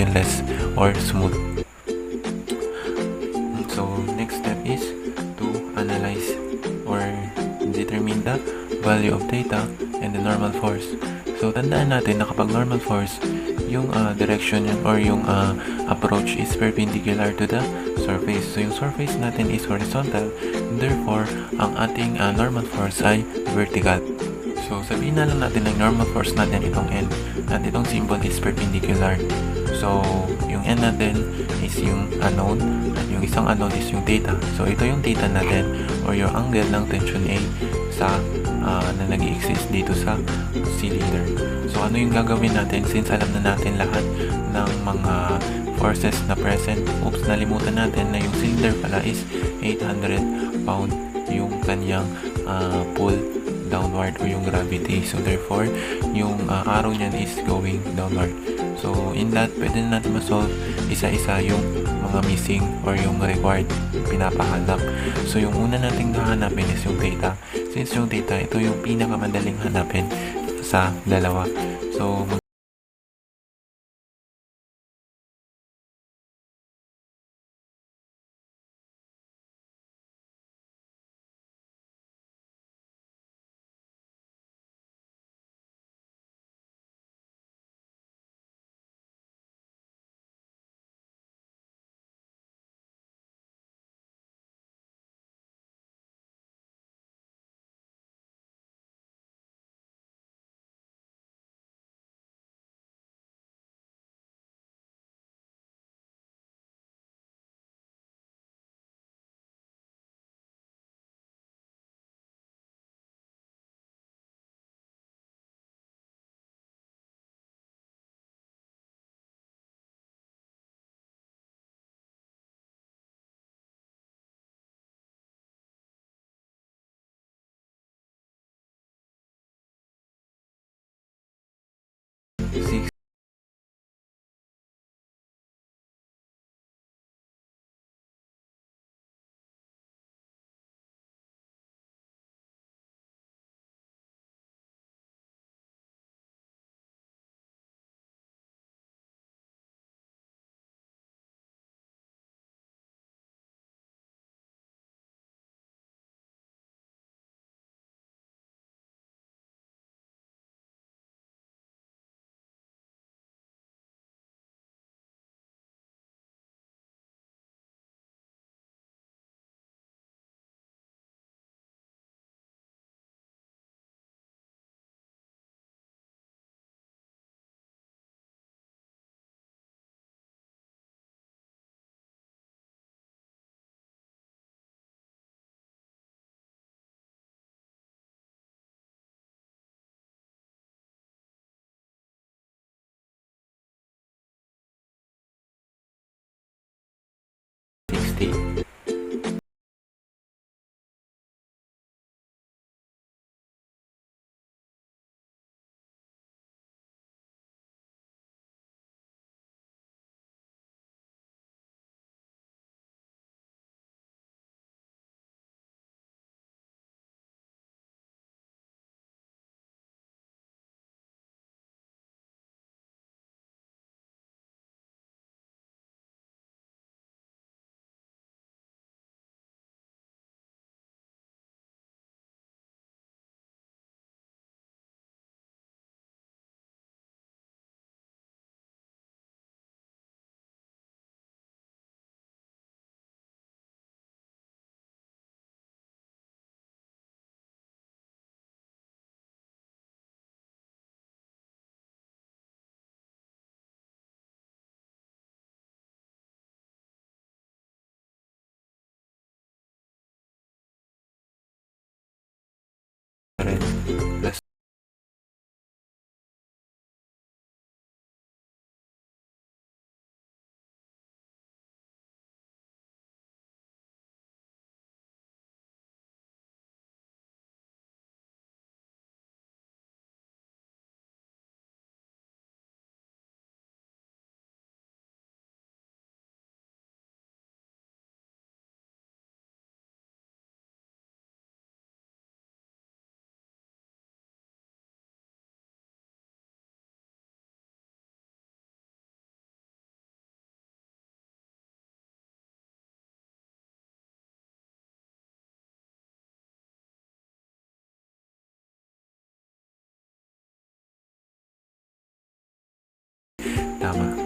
motionless or smooth. So next step is to analyze or determine the value of theta and the normal force. So tandaan natin na kapag normal force, yung direction yun or yung approach is perpendicular to the surface. So yung surface natin is horizontal, therefore ang ating normal force ay vertical. So sabihin na lang natin ng normal force natin itong N at itong symbol is perpendicular. So yung N natin is yung unknown at yung isang unknown is yung theta. So ito yung theta natin or yung angle ng tension A sa na nag-exist dito sa cylinder. So ano yung gagawin natin since alam na natin lahat ng mga forces na present? Oops, nalimutan natin na yung cylinder pala is 800 pound yung kanyang pull downward o yung gravity. So therefore, yung arrow niyan is going downward. So in that, pwede na natin ma-solve isa-isa yung mga missing or yung required pinapahanap. So yung una nating hahanapin is yung theta. Since yung theta, ito yung pinakamadaling hanapin sa dalawa. So six tama.